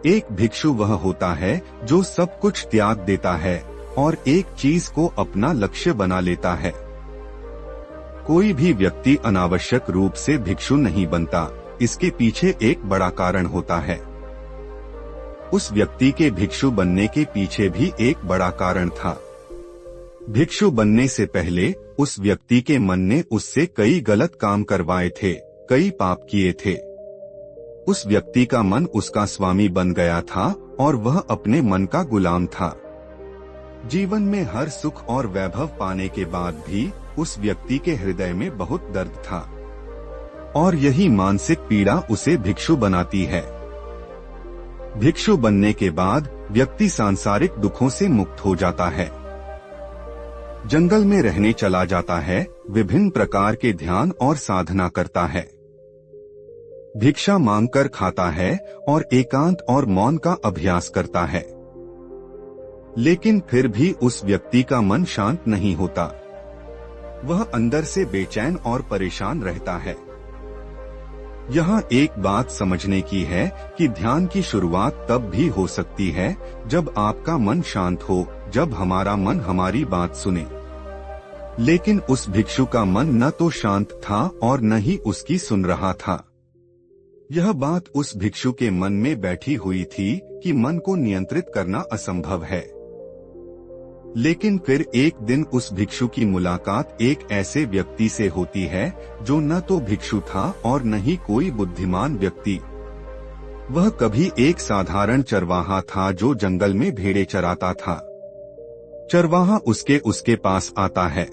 एक भिक्षु वह होता है जो सब कुछ त्याग देता है और एक चीज को अपना लक्ष्य बना लेता है। कोई भी व्यक्ति अनावश्यक रूप से भिक्षु नहीं बनता, इसके पीछे एक बड़ा कारण होता है। उस व्यक्ति के भिक्षु बनने के पीछे भी एक बड़ा कारण था। भिक्षु बनने से पहले उस व्यक्ति के मन ने उससे कई गलत काम करवाए थे, कई पाप किए थे। उस व्यक्ति का मन उसका स्वामी बन गया था और वह अपने मन का गुलाम था। जीवन में हर सुख और वैभव पाने के बाद भी उस व्यक्ति के हृदय में बहुत दर्द था और यही मानसिक पीड़ा उसे भिक्षु बनाती है। भिक्षु बनने के बाद व्यक्ति सांसारिक दुखों से मुक्त हो जाता है, जंगल में रहने चला जाता है, विभिन्न प्रकार के ध्यान और साधना करता है, भिक्षा मांगकर खाता है और एकांत और मौन का अभ्यास करता है। लेकिन फिर भी उस व्यक्ति का मन शांत नहीं होता, वह अंदर से बेचैन और परेशान रहता है। यहाँ एक बात समझने की है कि ध्यान की शुरुआत तब भी हो सकती है जब आपका मन शांत हो, जब हमारा मन हमारी बात सुने। लेकिन उस भिक्षु का मन न तो शांत था और न ही उसकी सुन रहा था। यह बात उस भिक्षु के मन में बैठी हुई थी कि मन को नियंत्रित करना असंभव है। लेकिन फिर एक दिन उस भिक्षु की मुलाकात एक ऐसे व्यक्ति से होती है जो न तो भिक्षु था और न ही कोई बुद्धिमान व्यक्ति। वह कभी एक साधारण चरवाहा था जो जंगल में भेड़ें चराता था। चरवाहा उसके पास आता है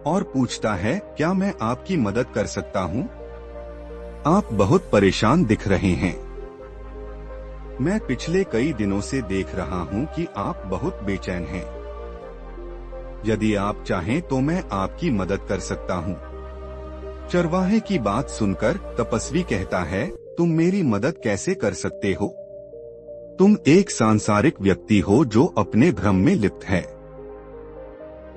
और पूछता है, क्या मैं आपकी मदद कर सकता हूँ? आप बहुत परेशान दिख रहे हैं। मैं पिछले कई दिनों से देख रहा हूँ कि आप बहुत बेचैन हैं। यदि आप चाहें तो मैं आपकी मदद कर सकता हूँ। चरवाहे की बात सुनकर तपस्वी कहता है, तुम मेरी मदद कैसे कर सकते हो? तुम एक सांसारिक व्यक्ति हो जो अपने भ्रम में लिप्त है।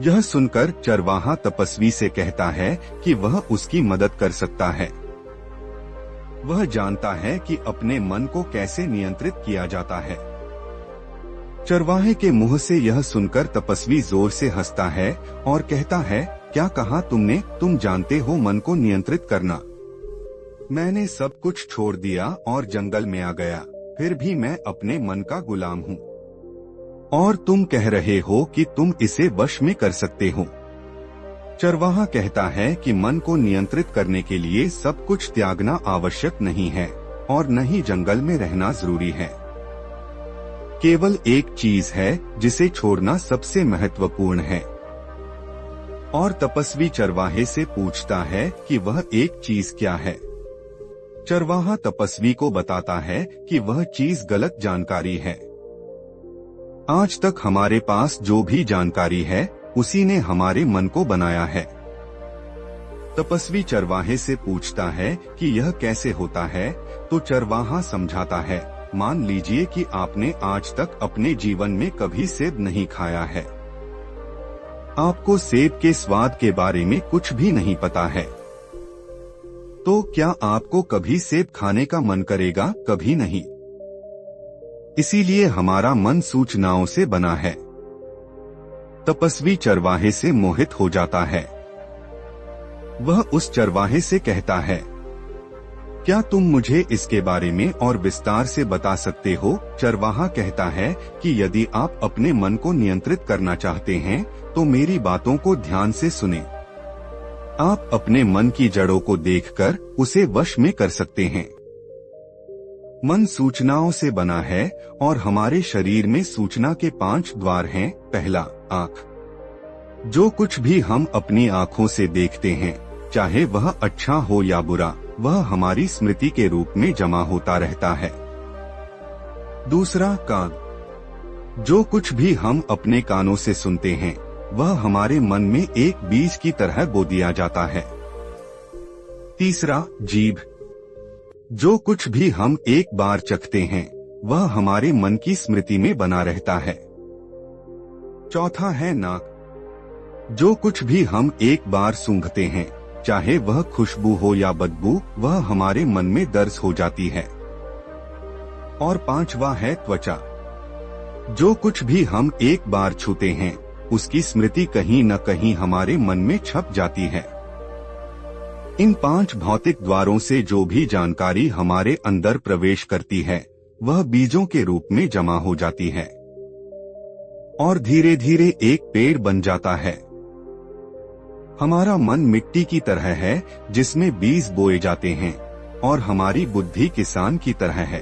यह सुनकर चरवाहा तपस्वी से कहता है कि वह उसकी मदद कर सकता है। वह जानता है कि अपने मन को कैसे नियंत्रित किया जाता है। चरवाहे के मुंह से यह सुनकर तपस्वी जोर से हंसता है और कहता है, क्या कहा तुमने? तुम जानते हो मन को नियंत्रित करना। मैंने सब कुछ छोड़ दिया और जंगल में आ गया, फिर भी मैं अपने मन का गुलाम हूँ। और तुम कह रहे हो कि तुम इसे वश में कर सकते हो। चरवाहा कहता है कि मन को नियंत्रित करने के लिए सब कुछ त्यागना आवश्यक नहीं है और न ही जंगल में रहना जरूरी है। केवल एक चीज है जिसे छोड़ना सबसे महत्वपूर्ण है। और तपस्वी चरवाहे से पूछता है कि वह एक चीज क्या है। चरवाहा तपस्वी को बताता है कि वह चीज गलत जानकारी है। आज तक हमारे पास जो भी जानकारी है उसी ने हमारे मन को बनाया है। तपस्वी चरवाहे से पूछता है कि यह कैसे होता है, तो चरवाहा समझाता है, मान लीजिए कि आपने आज तक अपने जीवन में कभी सेब नहीं खाया है। आपको सेब के स्वाद के बारे में कुछ भी नहीं पता है। तो क्या आपको कभी सेब खाने का मन करेगा? कभी नहीं। इसीलिए हमारा मन सूचनाओं से बना है। तपस्वी चरवाहे से मोहित हो जाता है। वह उस चरवाहे से कहता है, क्या तुम मुझे इसके बारे में और विस्तार से बता सकते हो? चरवाहा कहता है कि यदि आप अपने मन को नियंत्रित करना चाहते हैं तो मेरी बातों को ध्यान से सुने। आप अपने मन की जड़ों को देखकर उसे वश में कर सकते हैं। मन सूचनाओं से बना है और हमारे शरीर में सूचना के 5 द्वार हैं। पहला, आँख। जो कुछ भी हम अपनी आँखों से देखते हैं, चाहे वह अच्छा हो या बुरा, वह हमारी स्मृति के रूप में जमा होता रहता है। दूसरा, कान। जो कुछ भी हम अपने कानों से सुनते हैं वह हमारे मन में एक बीज की तरह बो दिया जाता है। तीसरा, जीभ। जो कुछ भी हम एक बार चखते हैं वह हमारे मन की स्मृति में बना रहता है। चौथा है नाक। जो कुछ भी हम एक बार सूंघते हैं, चाहे वह खुशबू हो या बदबू, वह हमारे मन में दर्ज हो जाती है। और पांचवा है त्वचा। जो कुछ भी हम एक बार छूते हैं उसकी स्मृति कहीं न कहीं हमारे मन में छप जाती है। इन 5 भौतिक द्वारों से जो भी जानकारी हमारे अंदर प्रवेश करती है वह बीजों के रूप में जमा हो जाती है और धीरे धीरे एक पेड़ बन जाता है। हमारा मन मिट्टी की तरह है जिसमें बीज बोए जाते हैं और हमारी बुद्धि किसान की तरह है।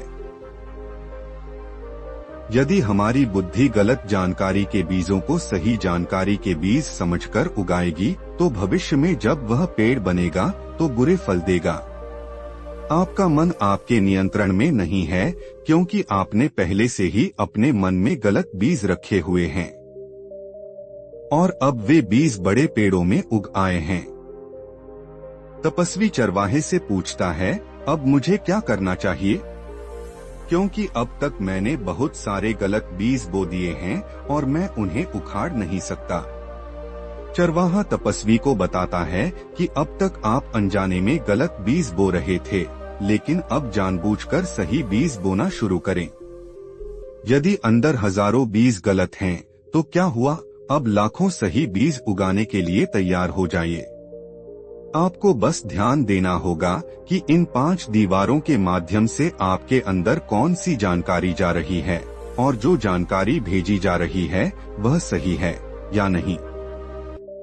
यदि हमारी बुद्धि गलत जानकारी के बीजों को सही जानकारी के बीज समझकर उगाएगी तो भविष्य में जब वह पेड़ बनेगा तो बुरे फल देगा। आपका मन आपके नियंत्रण में नहीं है क्योंकि आपने पहले से ही अपने मन में गलत बीज रखे हुए हैं और अब वे बीज बड़े पेड़ों में उग आए हैं। तपस्वी चरवाहे से पूछता है, अब मुझे क्या करना चाहिए? क्योंकि अब तक मैंने बहुत सारे गलत बीज बो दिए हैं और मैं उन्हें उखाड़ नहीं सकता। चरवाहा तपस्वी को बताता है कि अब तक आप अनजाने में गलत बीज बो रहे थे, लेकिन अब जानबूझकर सही बीज बोना शुरू करें। यदि अंदर हजारों बीज गलत हैं, तो क्या हुआ? अब लाखों सही बीज उगाने के लिए तैयार हो जाइए। आपको बस ध्यान देना होगा कि इन 5 दीवारों के माध्यम से आपके अंदर कौन सी जानकारी जा रही है और जो जानकारी भेजी जा रही है वह सही है या नहीं।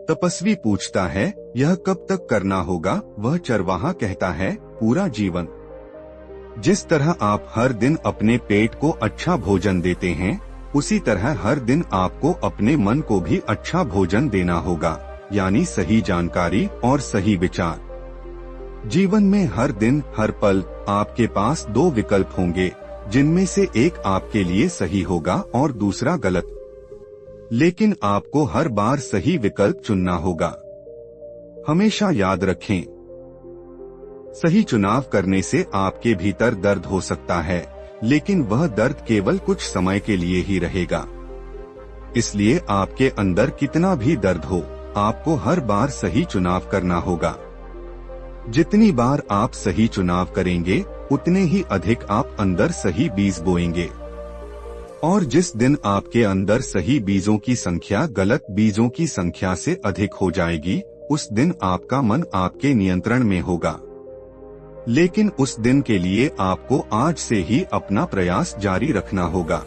तपस्वी पूछता है, यह कब तक करना होगा? वह चरवाहा कहता है, पूरा जीवन। जिस तरह आप हर दिन अपने पेट को अच्छा भोजन देते हैं, उसी तरह हर दिन आपको अपने मन को भी अच्छा भोजन देना होगा, यानी सही जानकारी और सही विचार। जीवन में हर दिन हर पल आपके पास 2 विकल्प होंगे, जिनमें से एक आपके लिए सही होगा और दूसरा गलत। लेकिन आपको हर बार सही विकल्प चुनना होगा। हमेशा याद रखें, सही चुनाव करने से आपके भीतर दर्द हो सकता है, लेकिन वह दर्द केवल कुछ समय के लिए ही रहेगा। इसलिए आपके अंदर कितना भी दर्द हो, आपको हर बार सही चुनाव करना होगा। जितनी बार आप सही चुनाव करेंगे, उतने ही अधिक आप अंदर सही बीज बोएंगे। और जिस दिन आपके अंदर सही बीजों की संख्या गलत बीजों की संख्या से अधिक हो जाएगी, उस दिन आपका मन आपके नियंत्रण में होगा। लेकिन उस दिन के लिए आपको आज से ही अपना प्रयास जारी रखना होगा।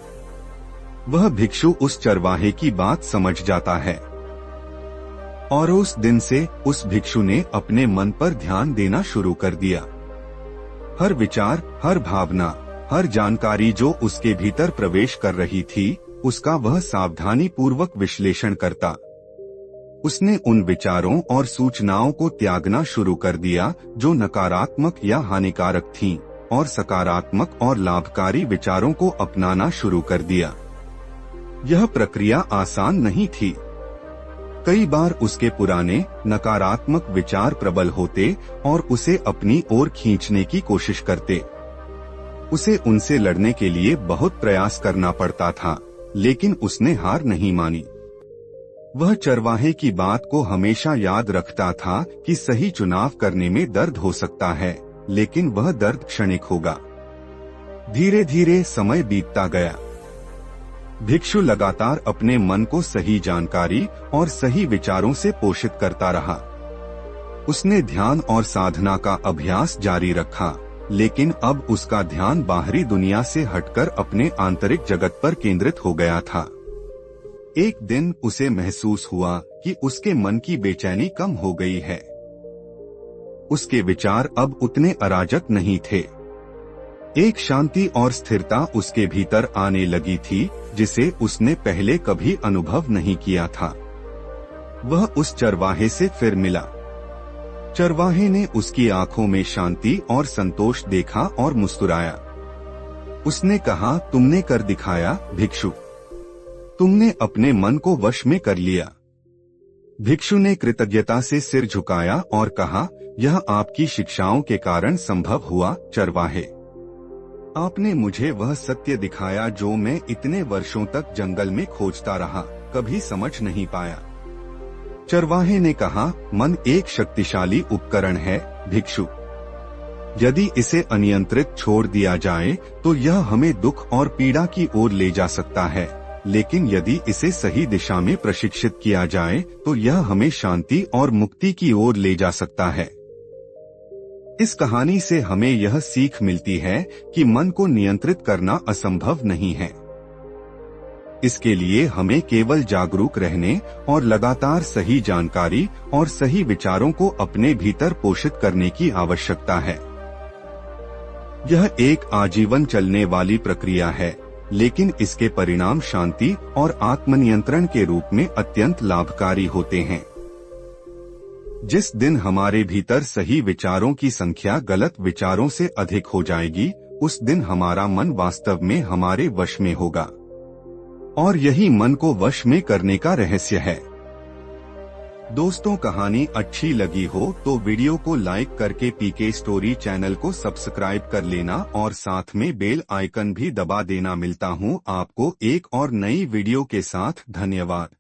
वह भिक्षु उस चरवाहे की बात समझ जाता है और उस दिन से उस भिक्षु ने अपने मन पर ध्यान देना शुरू कर दिया। हर विचार, हर भावना, हर जानकारी जो उसके भीतर प्रवेश कर रही थी, उसका वह सावधानी पूर्वक विश्लेषण करता। उसने उन विचारों और सूचनाओं को त्यागना शुरू कर दिया जो नकारात्मक या हानिकारक थीं, और सकारात्मक और लाभकारी विचारों को अपनाना शुरू कर दिया। यह प्रक्रिया आसान नहीं थी। कई बार उसके पुराने नकारात्मक विचार प्रबल होते और उसे अपनी ओर खींचने की कोशिश करते। उसे उनसे लड़ने के लिए बहुत प्रयास करना पड़ता था, लेकिन उसने हार नहीं मानी। वह चरवाहे की बात को हमेशा याद रखता था कि सही चुनाव करने में दर्द हो सकता है, लेकिन वह दर्द क्षणिक होगा। धीरे धीरे समय बीतता गया। भिक्षु लगातार अपने मन को सही जानकारी और सही विचारों से पोषित करता रहा। उसने ध्यान और साधना का अभ्यास जारी रखा, लेकिन अब उसका ध्यान बाहरी दुनिया से हटकर अपने आंतरिक जगत पर केंद्रित हो गया था। एक दिन उसे महसूस हुआ कि उसके मन की बेचैनी कम हो गई है। उसके विचार अब उतने अराजक नहीं थे। एक शांति और स्थिरता उसके भीतर आने लगी थी, जिसे उसने पहले कभी अनुभव नहीं किया था। वह उस चरवाहे से फिर मिला। चरवाहे ने उसकी आंखों में शांति और संतोष देखा और मुस्कुराया। उसने कहा, तुमने कर दिखाया भिक्षु। तुमने अपने मन को वश में कर लिया। भिक्षु ने कृतज्ञता से सिर झुकाया और कहा, यह आपकी शिक्षाओं के कारण संभव हुआ चरवाहे। आपने मुझे वह सत्य दिखाया जो मैं इतने वर्षों तक जंगल में खोजता रहा, कभी समझ नहीं पाया। चरवाहे ने कहा, मन एक शक्तिशाली उपकरण है भिक्षु। यदि इसे अनियंत्रित छोड़ दिया जाए तो यह हमें दुख और पीड़ा की ओर ले जा सकता है, लेकिन यदि इसे सही दिशा में प्रशिक्षित किया जाए तो यह हमें शांति और मुक्ति की ओर ले जा सकता है। इस कहानी से हमें यह सीख मिलती है कि मन को नियंत्रित करना असंभव नहीं है। इसके लिए हमें केवल जागरूक रहने और लगातार सही जानकारी और सही विचारों को अपने भीतर पोषित करने की आवश्यकता है। यह एक आजीवन चलने वाली प्रक्रिया है, लेकिन इसके परिणाम शांति और आत्मनियंत्रण के रूप में अत्यंत लाभकारी होते हैं। जिस दिन हमारे भीतर सही विचारों की संख्या गलत विचारों से अधिक हो जाएगी, उस दिन हमारा मन वास्तव में हमारे वश में होगा, और यही मन को वश में करने का रहस्य है। दोस्तों, कहानी अच्छी लगी हो तो वीडियो को लाइक करके पीके स्टोरी चैनल को सब्सक्राइब कर लेना और साथ में बेल आइकन भी दबा देना। मिलता हूँ आपको एक और नई वीडियो के साथ। धन्यवाद।